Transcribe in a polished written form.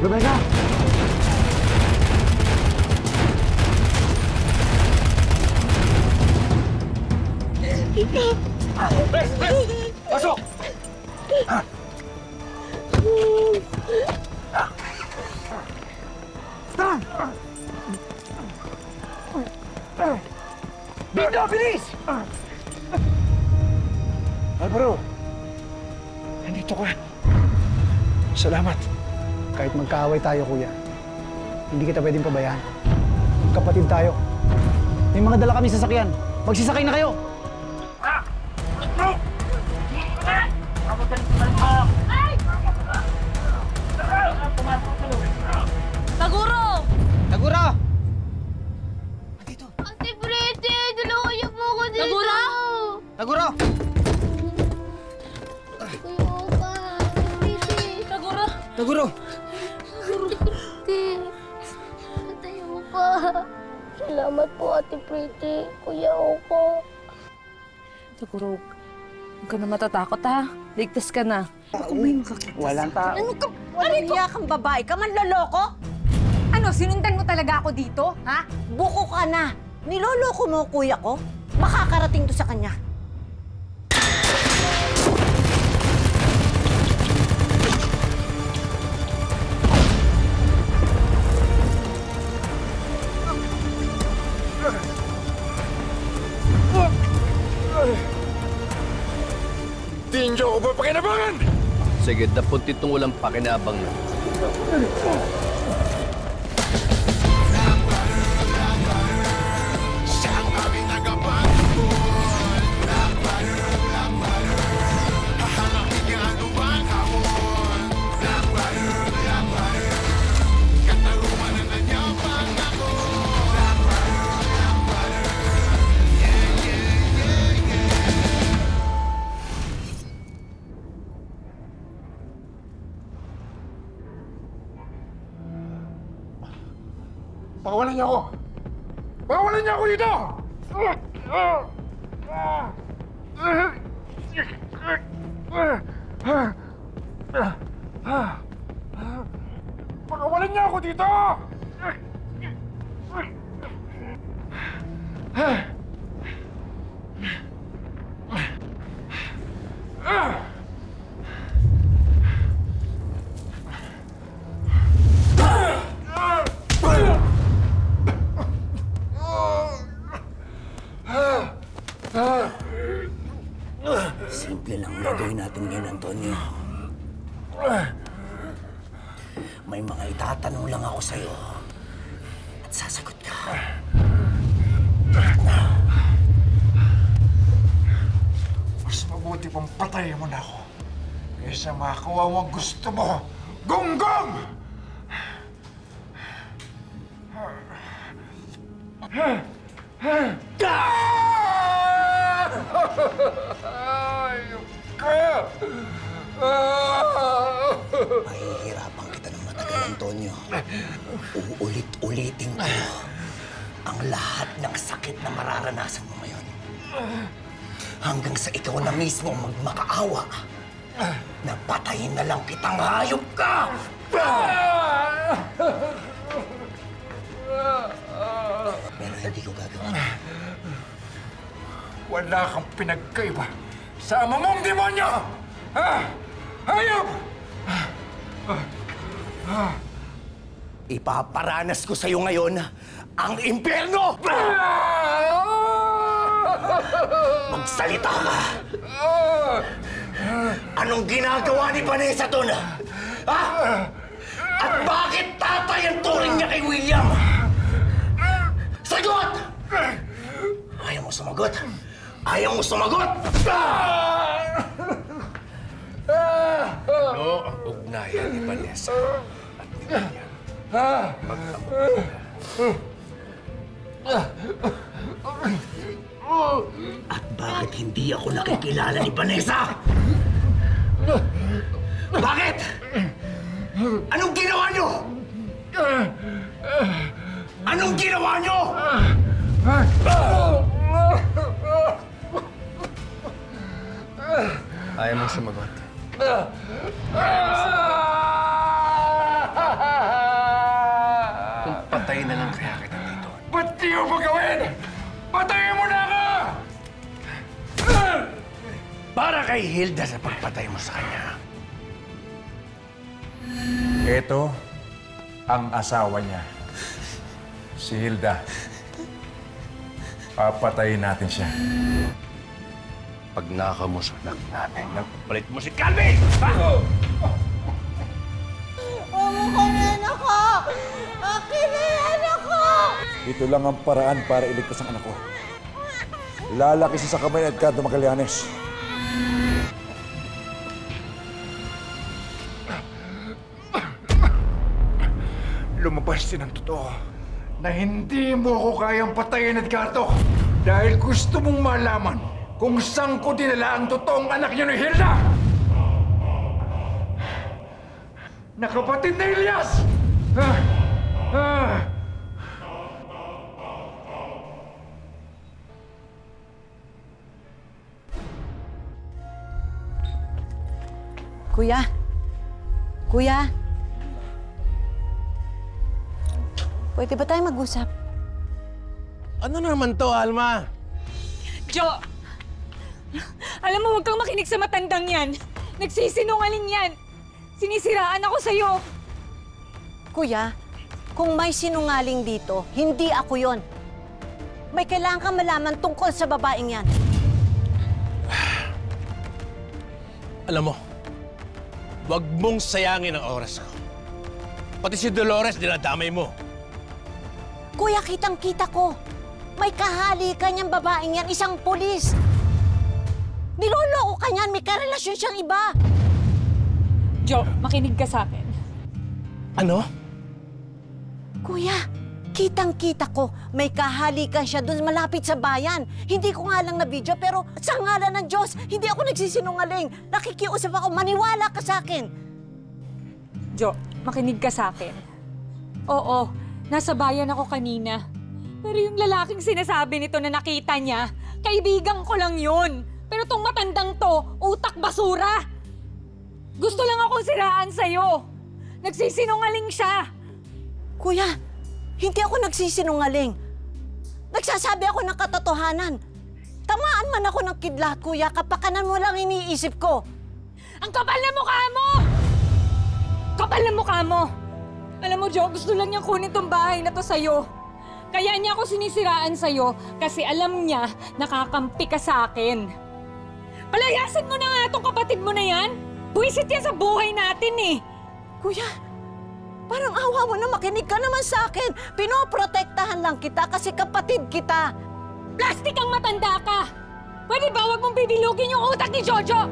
Rebecca! Pasok! Dito, bilis! Alvaro! Nandito ka. Salamat. Kahit magkaaway tayo, kuya, hindi kita pwedeng pabayaan. Kapatid tayo. May mga dala kami sasakyan. Magsisakay na kayo! Taguro! Taguro! Dito. Ate Pretty, dalawa niyo po ako dito. Taguro! Taguro! Kuya Opa, Pretty. Taguro! Taguro! Pretty. Ate Opa. Salamat po, Ate Pretty. Kuya Opa. Taguro, huwag ka na matatakot ha. Ligtas ka na. Walang tao. Ano ka? Walang kang babae ka, manloloko? Ano, sinundan mo talaga ako dito, ha? Buko ka na. Niloloko mo, kuya ko. Makakarating to sa kanya. Di niyo ako papakinabangan! Sige, dapuntit nung walang pakinabang na. Pakawalan niyo ako! Pakawalan niyo ako dito! Pakawalan niyo ako dito! Simple lang gagawin natin ngayon, Antonio. May mga itatanong lang ako sa'yo at sasagot ka. Mas mabuti pang patayin mo na ako kaysa makakuha mo ang gusto mo. Gonggong! Ayok ka! Mahihirapan kita ng matagal, Antonio. Uulit-ulitin ko ang lahat ng sakit na mararanasan mo ngayon. Hanggang sa ikaw na mismo magmakaawa na patayin na lang kitang hayop ka! Pero hindi ko gagawin. Wala kang pinagkaiba sa ama mong demonyo! Ha? Hayop! Ipaparanas ko sa'yo ngayon ang impyerno! Magsalita ka! Anong ginagawa ni Vanessa doon? Ha? At bakit tatay ang turing niya kay William? Sagot! Ayaw mo sumagot? Ayaw mo sumagot? Ano ang ugnayan ni Vanessa at ni William? At bakit hindi ako nakikilala ni Vanessa? Bakit? Anong ginawa niyo? Anong ginawa niyo? Ayaw mong sumagot. mo ba gawin? Patayin mo na ako! Para kay Hilda sa pagpatay mo sa kanya. Ito ang asawa niya. Si Hilda. Papatayin natin siya. Pag nakaw mo sa anak natin, nagpalit mo si Calvin! Ha? Umukunin ako! Akinin ako! Ito lang ang paraan para iligtas ang anak ko. Lalaki siya sa kamay ni Edgardo Magallanes. Lumabas din ang totoo na hindi mo ako kayang patayin, Edgardo. Dahil gusto mong malaman kung saan ko dinala ang totoong anak niyo ni Hilda. Na kapatid na Elias! Kuya? Kuya? Pwede ba tayo mag-usap? Ano naman to, Alma? Jo! Alam mo, huwag kang makinig sa matandang yan. Nagsisinungaling yan. Sinisiraan ako sa'yo. Kuya, kung may sinungaling dito, hindi ako yon. May kailangan kang malaman tungkol sa babaeng yan. Alam mo, wag mong sayangin ang oras ko. Pati si Dolores, dinadamay mo. Kuya, kitang-kita ko. May kahalikan niyang babaeng yan, isang pulis. Niloloko ka niyan, may karelasyon siyang iba. Jo, makinig ka sa akin. Ano? Kuya, kitang-kita ko, may kahalikan siya doon malapit sa bayan. Hindi ko nga lang na-video, pero sa ngalan ng Diyos, hindi ako nagsisinungaling. Nakikiusap ako, maniwala ka sa akin. Jo, makinig ka sa akin. Oo, nasa bayan ako kanina. Pero yung lalaking sinasabi nito na nakita niya, kaibigan ko lang yun. Pero tong matandang to, utak basura. Gusto lang akong siraan sa'yo. Nagsisinungaling siya. Kuya, hindi ako nagsisinungaling. Nagsasabi ako ng katotohanan. Tamaan man ako ng kidlat, kuya. Kapakanan mo lang iniisip ko. Ang kapal na mukha mo! Kapal na mukha mo! Alam mo, Jo, gusto lang niyang kunin tong bahay na to sa'yo. Kaya niya ako sinisiraan sa'yo kasi alam niya nakakampi ka sa akin. Palayasin mo na nga tong kapatid mo na yan. Buwisit yan sa buhay natin eh. Kuya, parang awa mo na makinig ka naman sa akin. Pinoprotektahan lang kita kasi kapatid kita. Plastic ang matanda ka! Pwede ba wag mong bibilugin yung utak ni Jojo?